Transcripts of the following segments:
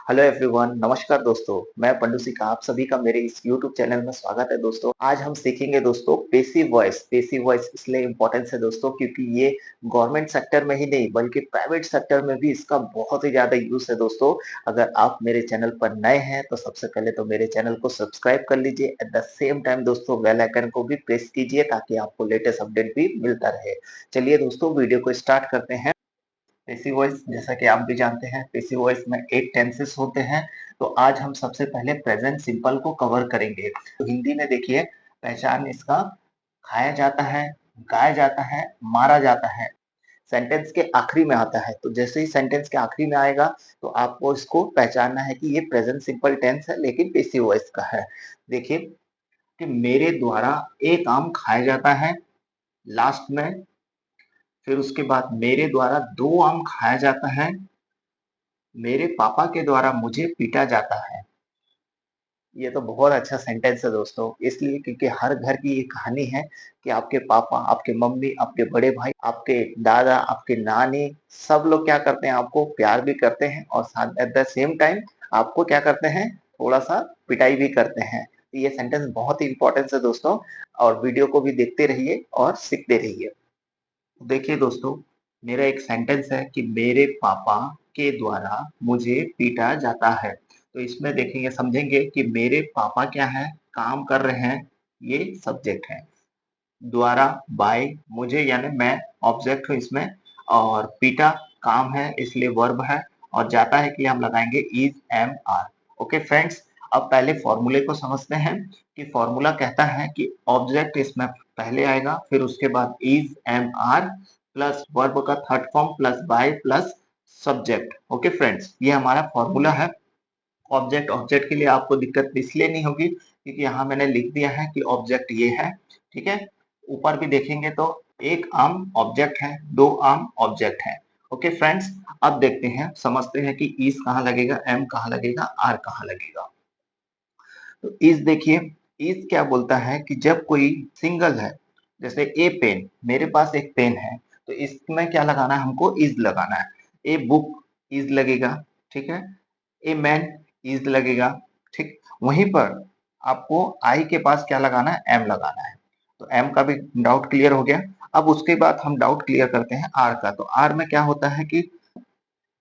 Hello everyone, नमस्कार दोस्तों। मैं पंडू सिंह, आप सभी का मेरे इस यूट्यूब चैनल में स्वागत है दोस्तों। आज हम सीखेंगे दोस्तों पेसिव वॉइस। पेसिव वॉइस इसलिए इम्पोर्टेंस है दोस्तों क्योंकि ये गवर्नमेंट सेक्टर में ही नहीं बल्कि प्राइवेट सेक्टर में भी इसका बहुत ही ज़्यादा यूज़ है दोस्तों। अगर आप मेरे चैनल पर नए हैं तो सबसे पहले तो मेरे चैनल को सब्सक्राइब कर लीजिए। एट द सेम टाइम दोस्तों बेल आइकन को भी प्रेस कीजिए ताकि आपको लेटेस्ट अपडेट भी मिलता रहे। चलिए दोस्तों वीडियो को स्टार्ट करते हैं। पैसिव वॉइस जैसा कि आप भी जानते हैं, पैसिव वॉइस में 8 टेंसेस होते हैं। तो आज हम सबसे पहले प्रेजेंट सिंपल को कवर करेंगे। तो हिंदी में देखिए, पहचान इसका खाया जाता है, गाया जाता है, मारा जाता है। सेंटेंस के आखिरी में आता है। तो जैसे ही सेंटेंस के आखिरी में आएगा तो आपको इसको पहचानना है कि ये प्रेजेंट सिंपल टेंस है लेकिन पैसिव वॉइस का है। देखिए कि मेरे द्वारा एक आम खाया जाता है, लास्ट में। फिर उसके बाद मेरे द्वारा 2 आम खाया जाता है, मेरे पापा के द्वारा मुझे पीटा जाता है। ये तो बहुत अच्छा सेंटेंस है दोस्तों, इसलिए क्योंकि हर घर की ये कहानी है कि आपके पापा, आपके मम्मी, आपके बड़े भाई, आपके दादा, आपके नानी, सब लोग क्या करते हैं, आपको प्यार भी करते हैं और साथ एट द सेम टाइम आपको क्या करते हैं, थोड़ा-सा पिटाई भी करते हैं। तो ये सेंटेंस बहुत ही इम्पोर्टेंस है दोस्तों और वीडियो को भी देखते रहिए और सीखते रहिए। देखिए दोस्तों, मेरा एक सेंटेंस है कि मेरे पापा के द्वारा मुझे पीटा जाता है। तो इसमें देखेंगे, समझेंगे कि मेरे पापा क्या है, काम कर रहे हैं, ये सब्जेक्ट है। द्वारा बाय, मुझे यानी मैं ऑब्जेक्ट हूँ इसमें, और पीटा काम है इसलिए वर्ब है, और जाता है कि हम लगाएंगे is M R. Okay friends, अब पहले फॉर्मूले को समझते हैं कि फॉर्मूला कहता है कि ऑब्जेक्ट इसमें पहले आएगा, फिर उसके बाद is M are plus verb का third form plus by plus subject. Okay friends, ये हमारा फॉर्मूला है। ऑब्जेक्ट ऑब्जेक्ट के लिए आपको दिक्कत इसलिए नहीं होगी क्योंकि यहाँ मैंने लिख दिया है कि ऑब्जेक्ट ये है। ठीक है, ऊपर भी देखेंगे तो एक आम ऑब्जेक्ट है, 2 आम ऑब्जेक्ट है। ओके फ्रेंड्स, अब देखते हैं, समझते हैं कि इज कहाँ लगेगा, एम कहाँ लगेगा, आर कहाँ लगेगा। तो इज देखिए, इज क्या बोलता है कि जब कोई सिंगल है, जैसे ए पेन, मेरे पास एक पेन है, तो इसमें क्या लगाना है, हमको इज लगाना है। ए बुक इज लगेगा, ठीक है। ए मैन इज लगेगा, ठीक। वहीं पर आपको आई के पास क्या लगाना है, एम लगाना है। तो एम का भी डाउट क्लियर हो गया। अब उसके बाद हम डाउट क्लियर करते हैं आर का। तो आर में क्या होता है कि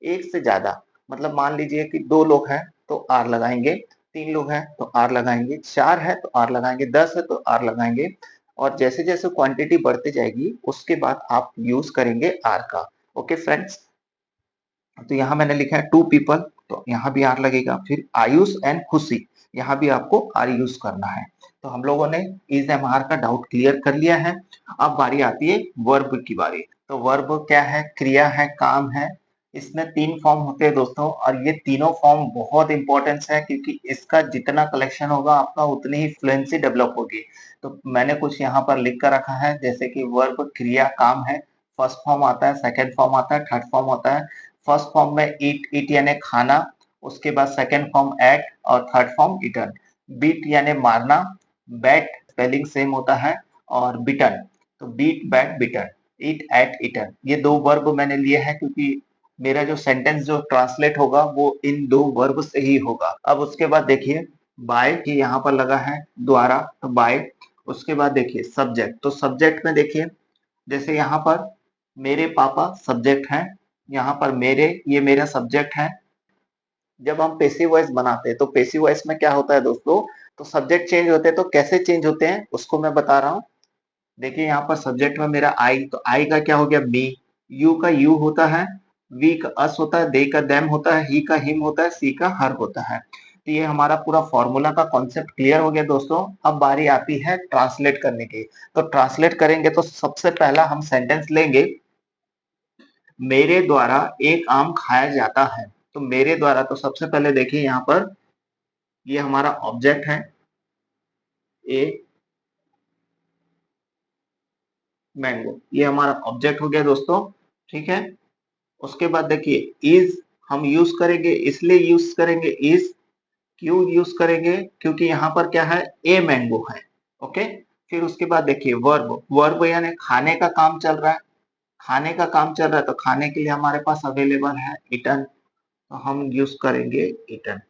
एक से ज्यादा, मतलब मान लीजिए कि 2 लोग हैं तो आर लगाएंगे, 3 लोग हैं तो आर लगाएंगे, 4 है तो आर लगाएंगे, 10 है तो आर लगाएंगे। और जैसे जैसे क्वांटिटी बढ़ती जाएगी उसके बाद आप यूज करेंगे आर का। ओके फ्रेंड्स, तो यहाँ मैंने लिखा है 2 पीपल, तो यहाँ भी आर लगेगा। फिर आयुष एंड खुशी, यहाँ भी आपको आर यूज करना है। तो हम लोगों ने इज एम आर का डाउट क्लियर कर लिया है। अब बारी आती है वर्ब की बारी। तो वर्ब क्या है, क्रिया है, काम है। इसमें 3 फॉर्म होते हैं दोस्तों, और ये तीनों फॉर्म बहुत इंपॉर्टेंस है क्योंकि इसका जितना कलेक्शन होगा आपका उतनी ही फ्लुएंसी डेवलप होगी। तो मैंने कुछ यहाँ पर लिख कर रखा है, जैसे कि वर्ब क्रिया काम है, फर्स्ट फॉर्म आता है, सेकंड फॉर्म आता है, थर्ड फॉर्म होता है। फर्स्ट फॉर्म में ईट, ईट यानी खाना, उसके बाद सेकंड फॉर्म एट और थर्ड फॉर्म ईटन। बीट यानी मारना, बैट स्पेलिंग सेम होता है, और बिटन, तो बीट बैट बिटन, ईट एट ईटन। ये 2 वर्ब मैंने लिए हैं क्योंकि मेरा जो सेंटेंस जो ट्रांसलेट होगा वो इन 2 वर्ब से ही होगा। अब उसके बाद देखिए बाय की यहाँ पर लगा है द्वारा, तो बाय। उसके बाद देखिए सब्जेक्ट, तो सब्जेक्ट में देखिए जैसे यहाँ पर मेरे पापा सब्जेक्ट है, यहाँ पर मेरे, ये मेरा सब्जेक्ट है। जब हम पेसिव वॉइस बनाते हैं तो पेसिव वॉइस में क्या होता है दोस्तों, तो सब्जेक्ट चेंज होते हैं। तो कैसे चेंज होते हैं उसको मैं बता रहा हूँ। देखिए यहाँ पर सब्जेक्ट में मेरा आई, तो आई का क्या हो गया, मी। यू का यू होता है, वी का अस होता है, दे का देम होता है, ही का हिम होता है, सी का हर होता है। तो ये हमारा पूरा फॉर्मूला का कॉन्सेप्ट क्लियर हो गया दोस्तों। अब बारी आती है ट्रांसलेट करने की। तो ट्रांसलेट करेंगे तो सबसे पहला हम सेंटेंस लेंगे, मेरे द्वारा एक आम खाया जाता है। तो मेरे द्वारा, तो सबसे पहले देखिए यहाँ पर ये हमारा ऑब्जेक्ट है, ए मैंगो, ये हमारा ऑब्जेक्ट हो गया दोस्तों। ठीक है, उसके बाद देखिए इज हम यूज करेंगे, इसलिए यूज करेंगे इज, क्यों यूज करेंगे, क्योंकि यहाँ पर क्या है, ए मैंगो है। ओके, फिर उसके बाद देखिए वर्ब, वर्ब यानी खाने का काम चल रहा है, खाने का काम चल रहा है, तो खाने के लिए हमारे पास अवेलेबल है इटन। तो हम यूज करेंगे इटन।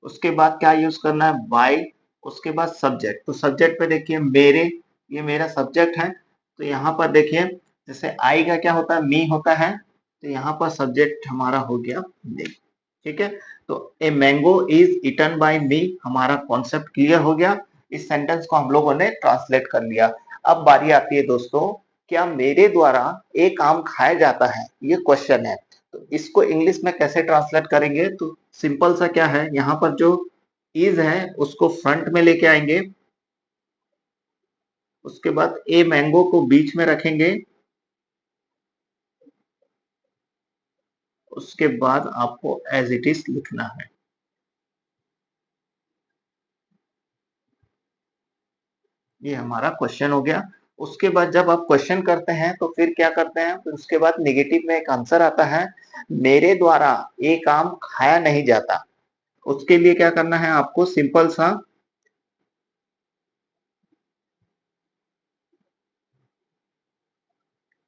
उसके बाद क्या यूज करना है, बाय। उसके बाद सब्जेक्ट, तो सब्जेक्ट पे देखिए मेरे, ये मेरा सब्जेक्ट है। तो यहाँ पर देखिए जैसे आई का क्या होता है, मी होता है, तो यहाँ पर सब्जेक्ट हमारा हो गया मी। ठीक है, तो a mango is eaten by me, हमारा कॉन्सेप्ट क्लियर हो गया। इस सेंटेंस को हम लोगों ने ट्रांसलेट कर लिया। अब बारी आती है दोस्तों, क्या मेरे द्वारा एक आम खाया जाता है, ये क्वेश्चन है। तो इसको इंग्लिश में कैसे ट्रांसलेट करेंगे, तो सिंपल सा क्या है, यहाँ पर जो इज है उसको फ्रंट में लेके आएंगे। उसके बाद ए मैंगो को बीच में रखेंगे। उसके बाद आपको एज इट इज लिखना है। ये हमारा क्वेश्चन हो गया। उसके बाद जब आप क्वेश्चन करते हैं तो फिर क्या करते हैं, फिर उसके बाद नेगेटिव में एक आंसर आता है, मेरे द्वारा एक आम खाया नहीं जाता। उसके लिए क्या करना है आपको, सिंपल सा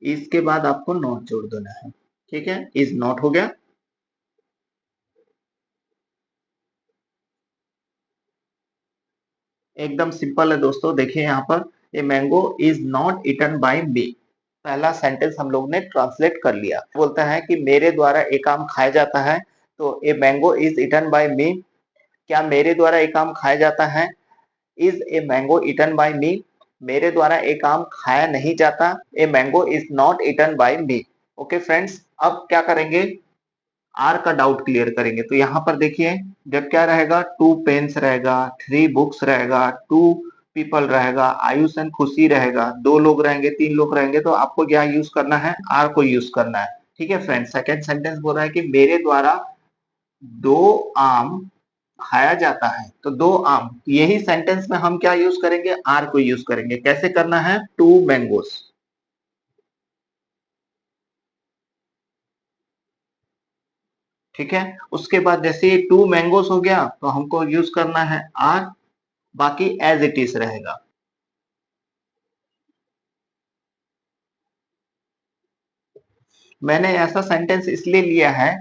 इसके बाद आपको नॉट जोड़ देना है। ठीक है, इज नॉट हो गया। एकदम सिंपल है दोस्तों, देखिए यहाँ पर a mango is not eaten by me, पहला सेंटेंस हम लोग ने ट्रांसलेट कर लिया। बोलता है कि मेरे द्वारा एक आम खाया जाता है, तो a mango is eaten by me, क्या मेरे द्वारा एक आम खाया जाता है, is a mango eaten by me, मेरे द्वारा एक आम खाया नहीं जाता, a mango is not eaten by me. Okay friends, अब क्या करेंगे, आर का डाउट क्लियर करेंगे। तो यहाँ पर देखिए जब क्या रहेगा, टू पेन्स रहेगा, थ्री बुक्स रहेगा, टू पीपल रहेगा, आयुष एंड खुशी रहेगा, दो लोग रहेंगे, तीन लोग रहेंगे, तो आपको क्या यूज करना है, आर को यूज करना है। ठीक है फ्रेंड, सेकेंड सेंटेंस बोल रहा है कि मेरे द्वारा दो आम खाया जाता है, तो दो आम, यही सेंटेंस में हम क्या यूज करेंगे, आर को यूज करेंगे। कैसे करना है, टू मैंगोस। ठीक है, उसके बाद जैसे ये टू मैंगोस हो गया तो हमको यूज करना है आर, बाकी एज इट इज रहेगा। मैंने ऐसा सेंटेंस इसलिए लिया है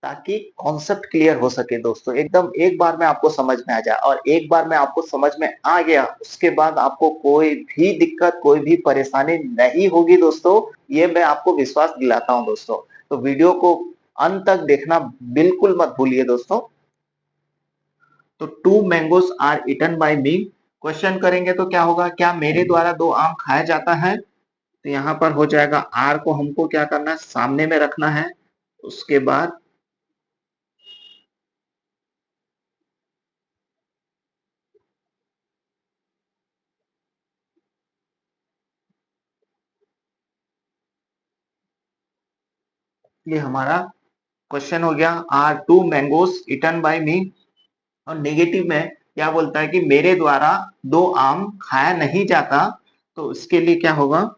ताकि कॉन्सेप्ट क्लियर हो सके दोस्तों, एकदम एक बार में आपको समझ में आ जाए, और एक बार में आपको समझ में आ गया उसके बाद आपको कोई भी दिक्कत, कोई भी परेशानी नहीं होगी दोस्तों, ये मैं आपको विश्वास दिलाता हूं दोस्तों। तो वीडियो को अंत तक देखना बिल्कुल मत भूलिए दोस्तों। तो two mangoes are eaten by me, question करेंगे तो क्या होगा, क्या मेरे द्वारा दो आम खाया जाता है, तो यहाँ पर हो जाएगा आर को हमको क्या करना है, सामने में रखना है। उसके बाद ये हमारा क्वेश्चन हो गया, are two mangoes eaten by me. और नेगेटिव में क्या बोलता है कि मेरे द्वारा दो आम खाया नहीं जाता, तो इसके लिए क्या होगा,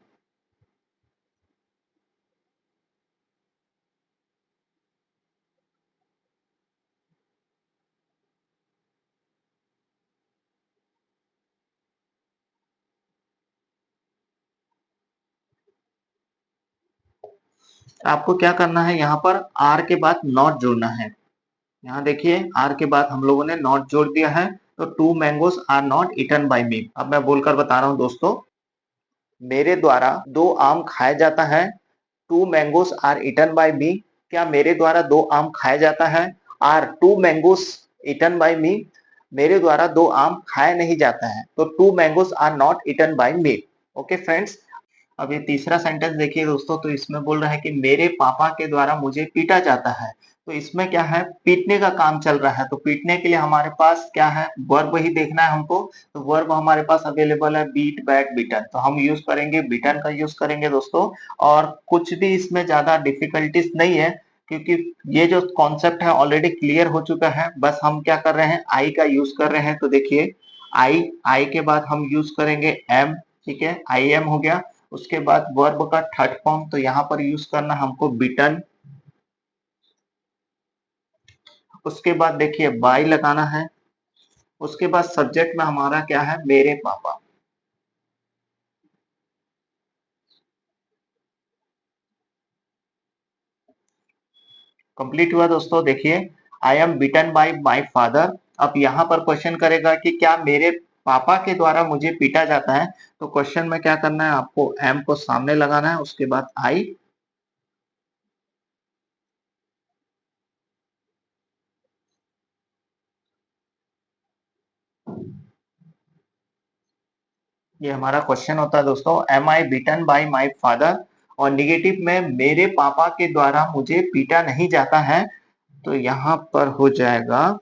आपको क्या करना है, यहाँ पर आर के बाद नॉट जोड़ना है। यहाँ देखिए आर के बाद हम लोगों ने नॉट जोड़ दिया है, तो two mangoes are not eaten by me. अब मैं बोलकर बता रहा हूँ दोस्तों, मेरे द्वारा दो आम खाया जाता है, two mangoes are eaten by me, क्या मेरे द्वारा दो आम खाया जाता है, are two mangoes eaten by me, मेरे द्वारा दो आम खाया नहीं जाता है, तो two mangoes are not eaten by me. Okay friends, अब ये तीसरा सेंटेंस देखिए दोस्तों, तो इसमें बोल रहा है कि मेरे पापा के द्वारा मुझे पीटा जाता है। तो इसमें क्या है, पीटने का काम चल रहा है, तो पीटने के लिए हमारे पास क्या है, वर्ब ही देखना है हमको। तो वर्ब हमारे पास अवेलेबल है, बीट बैट बीटन, तो हम यूज करेंगे बीटन का यूज करेंगे दोस्तों। और कुछ भी इसमें ज्यादा डिफिकल्टीज नहीं है, क्योंकि ये जो कॉन्सेप्ट है ऑलरेडी क्लियर हो चुका है, बस हम क्या कर रहे हैं, आई का यूज कर रहे हैं। तो देखिए आई, आई के बाद हम यूज करेंगे एम। ठीक है, आई एम हो गया। उसके बाद वर्ब का थर्ड फॉर्म, तो यहाँ पर यूज करना हमको बिटन। उसके बाद देखिए बाई लगाना है। उसके बाद सब्जेक्ट में हमारा क्या है, मेरे पापा। कंप्लीट हुआ दोस्तों। देखिए, आई am beaten by my father. अब यहाँ पर क्वेश्चन करेगा कि क्या मेरे पापा के द्वारा मुझे पीटा जाता है। तो क्वेश्चन में क्या करना है, आपको एम को सामने लगाना है, उसके बाद आई। ये हमारा क्वेश्चन होता है दोस्तों, am I beaten by my father. और निगेटिव में मेरे पापा के द्वारा मुझे पीटा नहीं जाता है। तो यहाँ पर हो जाएगा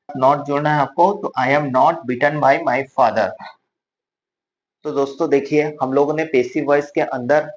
नॉट जोड़ना है आपको, तो आई am not beaten by my father. तो दोस्तों देखिए, हम लोगों ने पेसिव वॉइस के अंदर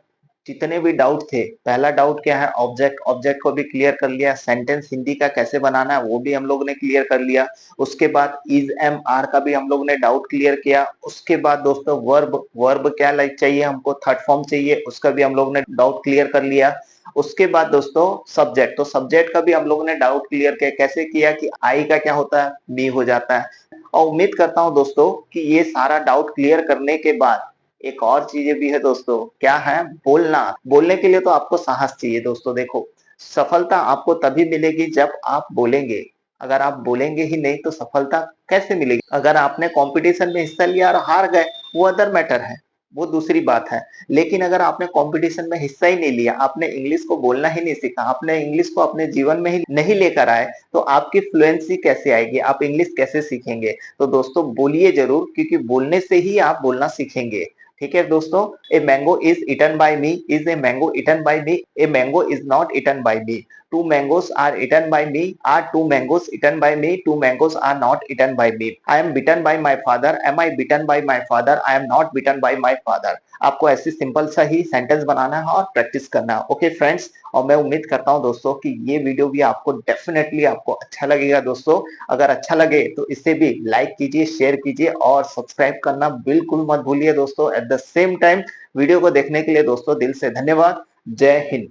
जितने भी डाउट थे, पहला डाउट क्या है, ऑब्जेक्ट, ऑब्जेक्ट को भी क्लियर कर लिया। सेंटेंस हिंदी का कैसे बनाना है वो भी हम लोगों ने क्लियर कर लिया। उसके बाद इज एम आर का भी हम लोगों ने डाउट क्लियर किया। उसके बाद दोस्तों वर्ब, वर्ब क्या लाइक चाहिए हमको, थर्ड फॉर्म चाहिए, उसका भी हम लोगों ने डाउट क्लियर कर लिया। उसके बाद दोस्तों सब्जेक्ट, तो सब्जेक्ट का भी हम लोगों ने डाउट क्लियर किया। कैसे किया कि आई का क्या होता है, मी हो जाता है। और उम्मीद करता हूं दोस्तों कि ये सारा डाउट क्लियर करने के बाद एक और चीजें भी है दोस्तों, क्या है, बोलना। बोलने के लिए तो आपको साहस चाहिए दोस्तों। देखो, सफलता आपको तभी मिलेगी जब आप बोलेंगे। अगर आप बोलेंगे ही नहीं तो सफलता कैसे मिलेगी। अगर आपने कंपटीशन में हिस्सा लिया और हार गए, वो अदर मैटर है, वो दूसरी बात है। लेकिन अगर आपने कंपटीशन में हिस्सा ही नहीं लिया, आपने इंग्लिश को बोलना ही नहीं सीखा, आपने इंग्लिश को अपने जीवन में ही नहीं लेकर आए, तो आपकी फ्लुएंसी कैसे आएगी, आप इंग्लिश कैसे सीखेंगे। तो दोस्तों बोलिए जरूर, क्योंकि बोलने से ही आप बोलना सीखेंगे। ठीक है दोस्तों, a mango is eaten by me, is a mango eaten by me, a mango is not eaten by me, two mangoes are eaten by me, are two mangoes eaten by me, two mangoes are not eaten by me, I am beaten by my father, am I beaten by my father, I am not beaten by my father. आपको ऐसी simple सा ही sentence बनाना है और practice करना है। Okay friends, और मैं उम्मीद करता हूं दोस्तों कि ये वीडियो भी आपको डेफिनेटली आपको अच्छा लगेगा दोस्तों। अगर अच्छा लगे तो इसे भी लाइक कीजिए, शेयर कीजिए और सब्सक्राइब करना बिल्कुल मत भूलिए दोस्तों। At the same time video को देखने के लिए दोस्तों दिल से धन्यवाद। जय हिंद।